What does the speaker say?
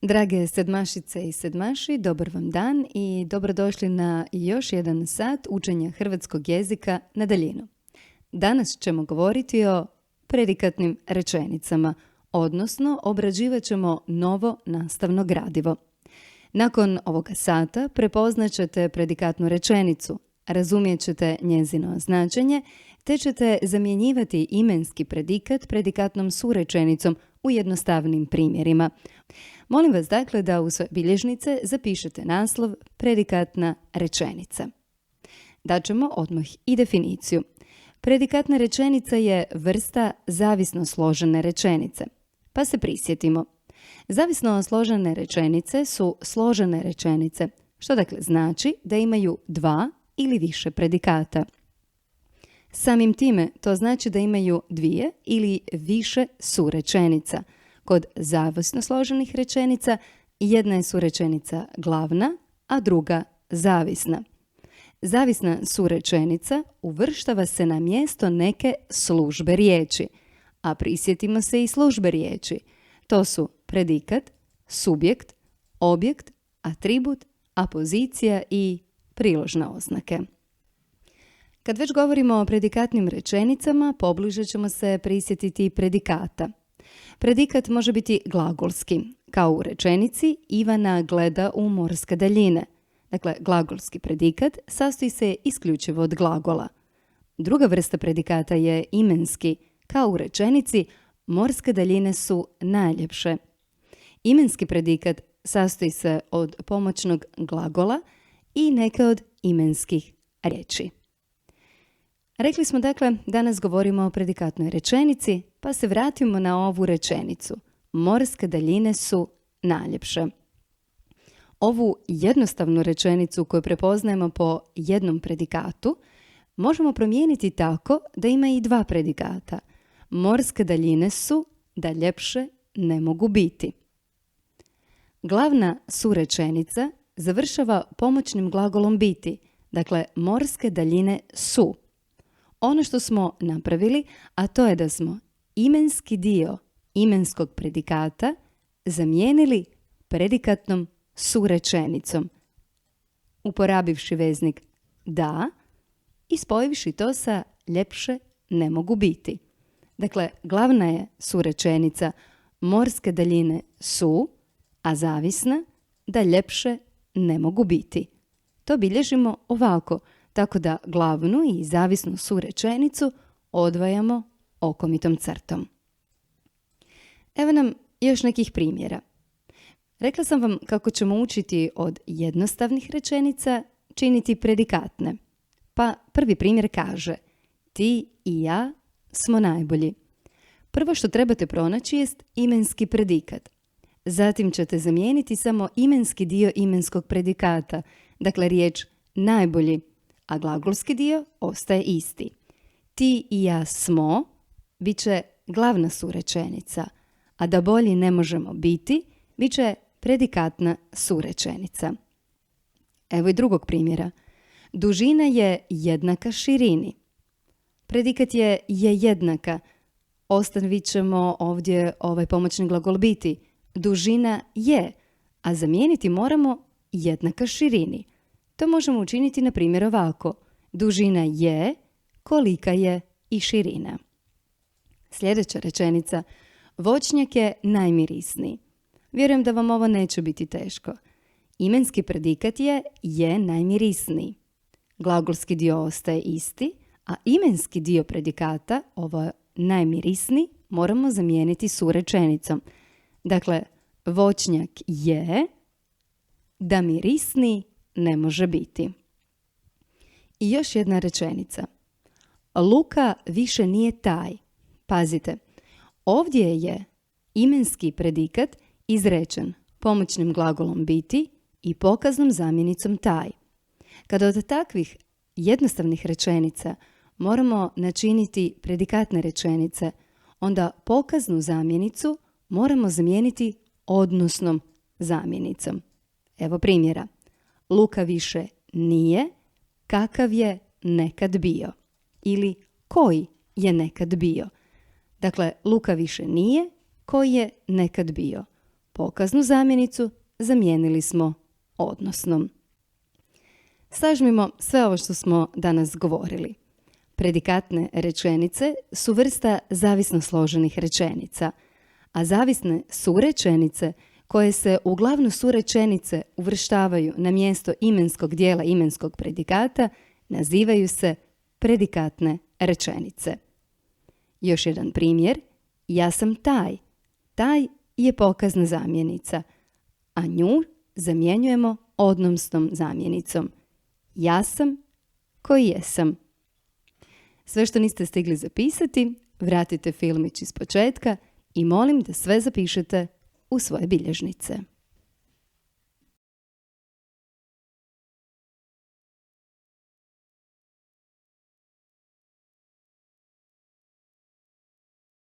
Drage sedmašice i sedmaši, dobar vam dan i dobrodošli na još jedan sat učenja hrvatskog jezika na daljinu. Danas ćemo govoriti o predikatnim rečenicama, odnosno obrađivat ćemo novo nastavno gradivo. Nakon ovoga sata prepoznat ćete predikatnu rečenicu, razumijet ćete njezino značenje, te ćete zamjenjivati imenski predikat predikatnom surečenicom u jednostavnim primjerima. Molim vas dakle da u svoje bilježnice zapišete naslov predikatna rečenica. Daćemo odmah i definiciju. Predikatna rečenica je vrsta zavisno složene rečenice. Pa se prisjetimo. Zavisno složene rečenice su složene rečenice, što dakle znači da imaju dva ili više predikata. Samim time to znači da imaju dvije ili više surečenica. Kod zavisno složenih rečenica jedna je surečenica glavna, a druga zavisna. Zavisna surečenica uvrštava se na mjesto neke službe riječi, a prisjetimo se i službe riječi. To su predikat, subjekt, objekt, atribut, apozicija i priložne oznake. Kad već govorimo o predikatnim rečenicama, pobliže ćemo se prisjetiti predikata. Predikat može biti glagolski, kao u rečenici Ivana gleda u morske daljine. Dakle, glagolski predikat sastoji se isključivo od glagola. Druga vrsta predikata je imenski, kao u rečenici morske daljine su najljepše. Imenski predikat sastoji se od pomoćnog glagola i neke od imenskih riječi. Rekli smo dakle, danas govorimo o predikatnoj rečenici, pa se vratimo na ovu rečenicu. Morske daljine su najljepše. Ovu jednostavnu rečenicu koju prepoznajemo po jednom predikatu možemo promijeniti tako da ima i dva predikata. Morske daljine su da ljepše ne mogu biti. Glavna surečenica završava pomoćnim glagolom biti, dakle morske daljine su. Ono što smo napravili, a to je da smo imenski dio imenskog predikata zamijenili predikatnom surečenicom, uporabivši veznik da i spojivši to sa ljepše ne mogu biti. Dakle, glavna je surečenica morske daljine su, a zavisna da ljepše ne mogu biti. To bilježimo ovako, tako da glavnu i zavisnu surečenicu odvajamo okomitom crtom. Evo nam još nekih primjera. Rekla sam vam kako ćemo učiti od jednostavnih rečenica činiti predikatne. Pa prvi primjer kaže: ti i ja smo najbolji. Prvo što trebate pronaći jest imenski predikat. Zatim ćete zamijeniti samo imenski dio imenskog predikata, dakle riječ najbolji, a glagolski dio ostaje isti. Ti i ja smo bit će glavna surečenica, a da bolji ne možemo biti bit će predikatna surečenica. Evo i drugog primjera. Dužina je jednaka širini. Predikat je jednaka. Ostavit ćemo ovdje ovaj pomoćni glagol biti. Dužina je, a zamijeniti moramo jednaka širini. To možemo učiniti na primjer ovako. Dužina je kolika je i širina. Sljedeća rečenica. Voćnjak je najmirisniji. Vjerujem da vam ovo neće biti teško. Imenski predikat je najmirisniji. Glagolski dio ostaje isti, a imenski dio predikata, ovo najmirisniji, moramo zamijeniti surečenicom. Dakle, voćnjak je, da mirisniji ne može biti. I još jedna rečenica. Luka više nije taj. Pazite, ovdje je imenski predikat izrečen pomoćnim glagolom biti i pokaznom zamjenicom taj. Kada od takvih jednostavnih rečenica moramo načiniti predikatne rečenice, onda pokaznu zamjenicu moramo zamijeniti odnosnom zamjenicom. Evo primjera. Luka više nije, kakav je nekad bio. Ili koji je nekad bio. Dakle, Luka više nije, koji je nekad bio. Pokaznu zamjenicu zamijenili smo odnosnom. Sažmimo sve ovo što smo danas govorili. Predikatne rečenice su vrsta zavisno složenih rečenica, a zavisne surečenice koje se u glavnu surečenice uvrštavaju na mjesto imenskog dijela imenskog predikata nazivaju se predikatne rečenice. Još jedan primjer. Ja sam taj. Taj je pokazna zamjenica, a nju zamjenjujemo odnosnom zamjenicom. Ja sam koji jesam. Sve što niste stigli zapisati, vratite filmić iz početka i molim da sve zapišete u svoje bilježnice.